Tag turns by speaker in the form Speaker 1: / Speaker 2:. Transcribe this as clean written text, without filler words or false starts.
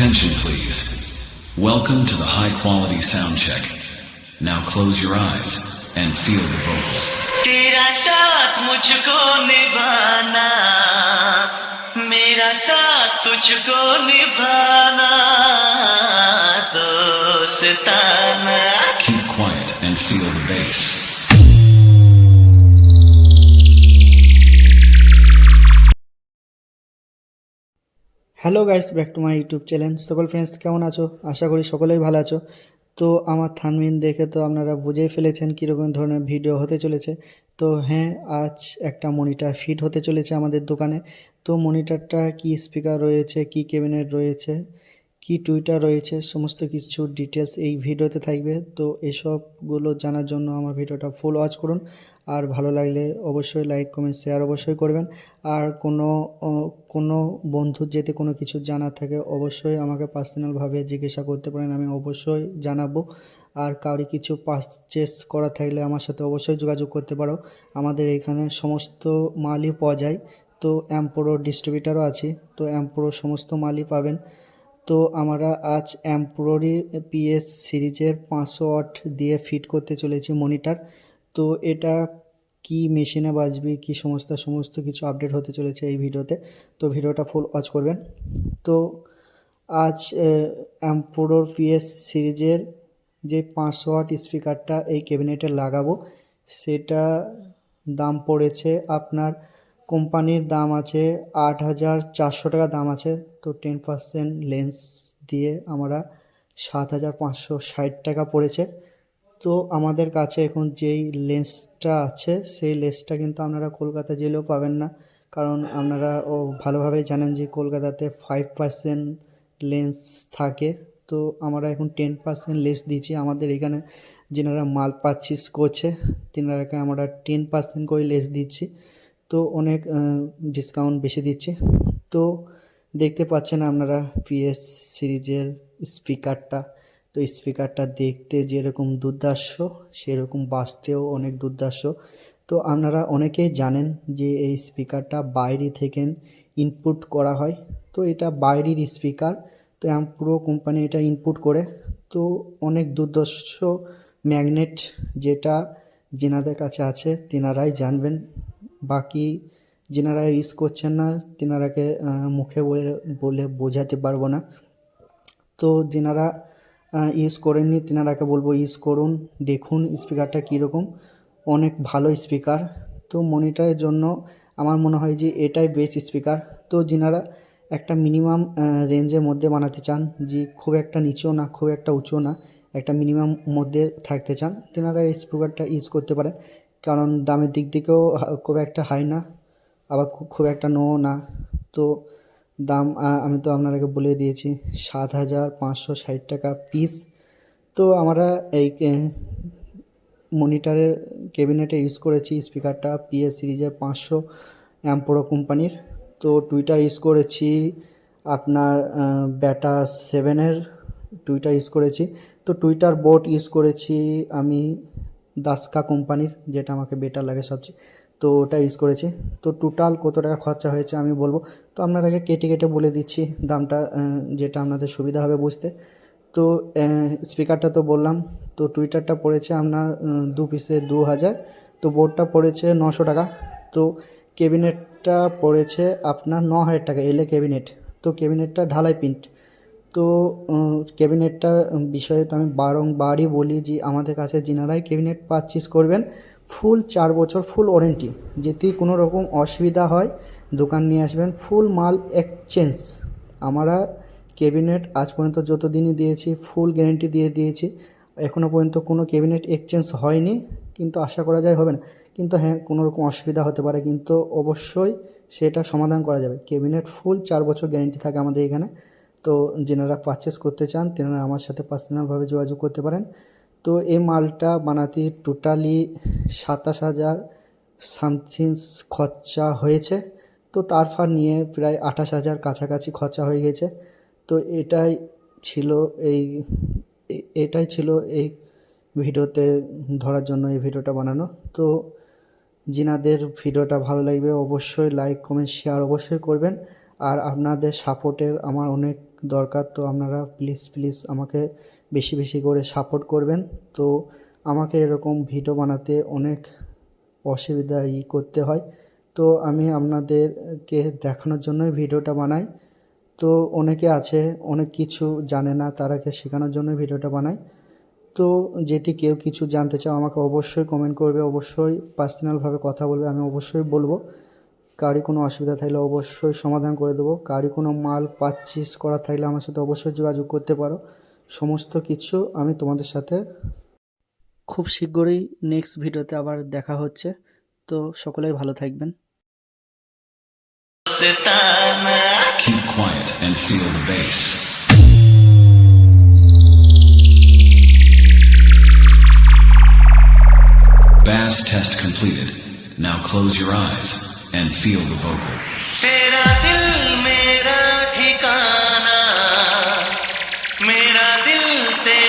Speaker 1: Attention please. Welcome to the high quality sound check. Now close your eyes and feel the vocal.
Speaker 2: तेरा साथ मुझको निभाना, मेरा साथ तुझको निभाना, दोस्ताना।
Speaker 1: Keep quiet and feel the bass.
Speaker 3: Hello guys, back to my YouTube channel. সকল ফ্রেন্ডস কেমন আছো? আশা করি সকলেই ভালো আছো। তো আমার থাম্বনেইল দেখে তো আপনারা বুঝেই ফেলেছেন কীরকম ধরনের ভিডিও হতে চলেছে। তো হ্যাঁ, আজ একটা মনিটর ফিট হতে চলেছে আমাদের দোকানে। তো মনিটরটা কি স্পিকার রয়েছে, কি ক্যাবিনেট রয়েছে, কি টুইটার রয়েছে, সমস্ত কিছু ডিটেলস এই ভিডিওতে থাকবে। তো এসবগুলো জানার জন্য আমার ভিডিওটা ফুল ওয়াচ করুন। আর ভালো লাগলে অবশ্যই লাইক কমেন্ট শেয়ার অবশ্যই করবেন। আর কোনো বন্ধুর যদি কোনো কিছু জানার থাকে অবশ্যই আমাকে পার্সোনালভাবে জিজ্ঞাসা করতে পারেন, আমি অবশ্যই জানাবো। আর কাউরি কিছু পারচেস করা থাকলে আমার সাথে অবশ্যই যোগাযোগ করতে পারো। আমাদের এখানে সমস্ত মালই পাওয়া যায়। তো এমপ্রো ডিস্ট্রিবিউটারও আছে, তো এমপ্রো সমস্ত মালই পাবেন। তো আমরা আজ এমপ্রোরই পিএস সিরিজের 500 ওয়াট দিয়ে ফিট করতে চলেছি মনিটর। তো এটা কি মেশিনে বাজবে, কি সমস্ত কিছু আপডেট হতে চলেছে এই ভিডিওতে। তো ভিডিওটা ফুল ওয়াচ করবেন। তো আজ এমপ্রোর পিএস সিরিজের যে 500 ওয়াট স্পিকারটা এই ক্যাবিনেটে লাগাবো, সেটা দাম পড়েছে আপনার, কোম্পানির দাম আছে 8,400 টাকা দাম আছে। তো 10% লেন্স দিয়ে আমরা 7,560 টাকা পড়েছে। তো আমাদের কাছে এখন যেই লেন্সটা আছে সেই লেন্সটা কিন্তু আপনারা কলকাতা জেলেও পাবেন না, কারণ আপনারা ভালোভাবেই জানেন যে কলকাতাতে 5% লেন্স থাকে। তো আমরা এখন 10% লেস দিচ্ছি। আমাদের এখানে যেনারা মাল পারচেস করছে তেনারাকে আমরা 10% করে লেস দিচ্ছি। তো অনেক ডিসকাউন্ট বেশি দিচ্ছি। তো দেখতে পাচ্ছেন আপনারা পিএস সিরিজের স্পিকারটা। তো স্পিকারটা দেখতে যেরকম দুর্ধর্ষ সেরকম বাজতেও অনেক দুর্ধর্ষ। তো আপনারা অনেকেই জানেন যে এই স্পিকারটা বাইরে থেকে ইনপুট করা হয়। তো এটা বাইরের স্পিকার, তো এমপ্রো কোম্পানি এটা ইনপুট করে। তো অনেক দুর্ধর্ষ ম্যাগনেট, যেটা যেনাদের কাছে আছে তেনারাই জানবেন। বাকি যেনারা ইউজ করছেন না তেনারাকে মুখে বলে বোঝাতে পারবো না। তো যেনারা ইউজ করেননি তেনারাকে বলবো ইউজ করুন, দেখুন স্পিকারটা কীরকম, অনেক ভালো স্পিকার। তো মনিটরের জন্য আমার মনে হয় যে এটাই বেস্ট স্পিকার। তো যেনারা একটা মিনিমাম রেঞ্জের মধ্যে বানাতে চান, যে খুব একটা নিচেও না খুব একটা উঁচু না, একটা মিনিমাম মধ্যে থাকতে চান, তেনারা এই স্পিকারটা ইউজ করতে পারেন। কারণ দামের দিক থেকেও খুব একটা হাই না, আবার খুব একটা নো না। তো দাম আমি তো আপনাদেরকে বলে দিয়েছি, 7,560 টাকা পিস। তো আমরা এই মনিটরের ক্যাবিনেটে ইউজ করেছি স্পিকারটা পিএস সিরিজের 500 এমপ্রো কোম্পানির। তো টুইটার ইউজ করেছি আপনার ব্যাটা 7-এর টুইটার ইউজ করেছি। তো টুইটার বোর্ড ইউজ করেছি আমি দাসকা কোম্পানির, যেটা আমাকে বেটার লাগে সবচেয়ে। তো ওটা ইউজ করেছি। তো টোটাল কত টাকা খরচা হয়েছে আমি বলবো। তো আপনারাকে কেটে কেটে বলে দিচ্ছি দামটা, যেটা আপনাদের সুবিধা হবে বুঝতে। তো স্পিকারটা তো বললাম। তো টুইটারটা পড়েছে আপনার 2 পিসে 2,000। তো বোর্ডটা পড়েছে 900 টাকা। তো ক্যাবিনেটটা পড়েছে আপনার 9,000 টাকা এলে ক্যাবিনেট। তো ক্যাবিনেটটা ঢালাই প্রিন্ট। তো ক্যাবিনেটটা বিষয়ে তো আমি বারংবারই বলি যে আমাদের কাছে যেনারাই ক্যাবিনেট পারচেস করবেন ফুল 4 বছর ফুল ওয়ারেন্টি, যদি কোনো রকম অসুবিধা হয় দোকান নিয়ে আসবেন, ফুল মাল এক্সচেঞ্জ। আমরা ক্যাবিনেট আজ পর্যন্ত যত দিনই দিয়েছি ফুল গ্যারেন্টি দিয়ে দিয়েছি, এখনও পর্যন্ত কোনো ক্যাবিনেট এক্সচেঞ্জ হয়নি, কিন্তু আশা করা যায় হবে না। কিন্তু হ্যাঁ, কোনো রকম অসুবিধা হতে পারে, কিন্তু অবশ্যই সেটা সমাধান করা যাবে। ক্যাবিনেট ফুল 4 বছর গ্যারেন্টি থাকে আমাদের এখানে। তো যেনারা পারচেস করতে চান তেনারা আমার সাথে পার্সোনালভাবে যোগাযোগ করতে পারেন। তো এই মালটা বানাতে টোটালি 27,000 সামথিং খরচা হয়েছে। তো তারপর নিয়ে প্রায় 28,000 কাছাকাছি খরচা হয়ে গেছে। তো এটাই ছিল এই ভিডিওতে ধরার জন্য এই ভিডিওটা বানানো। তো যিনাদের ভিডিওটা ভালো লাগবে অবশ্যই লাইক কমেন্ট শেয়ার অবশ্যই করবেন। আর আপনাদের সাপোর্টের আমার অনেক দরকার। তো আপনারা প্লিজ আমাকে বেশি বেশি করে সাপোর্ট করবেন। তো আমাকে এরকম ভিডিও বানাতে অনেক অসুবিধা করতে হয়। তো আমি আপনাদেরকে দেখানোর জন্যই ভিডিওটা বানাই। তো অনেকে আছে অনেক কিছু জানে না, তারাকে শেখানোর জন্য ভিডিওটা বানাই। তো যদি কেউ কিছু জানতে চাও আমাকে অবশ্যই কমেন্ট করবে, অবশ্যই পার্সোনালভাবে কথা বলবে, আমি অবশ্যই বলবো। কারি কোনো অসুবিধা থাকলে অবশ্যই সমাধান করে দেবো। কারি কোনো মাল পারচেজ করা থাকলে আমার সাথে অবশ্যই যোগাযোগ করতে পারো। সমস্ত কিছু আমি তোমাদের সাথে খুব শীঘ্রই নেক্সট ভিডিওতে আবার দেখা হচ্ছে। তো সকলেই ভালো থাকবেন।
Speaker 2: दोस्ताना
Speaker 1: Keep quiet and feel the bass. Bass test completed. Now close your eyes and feel the vocal.
Speaker 2: तेरा दिल मेरा ठिकाना, मेरा दिल तेरा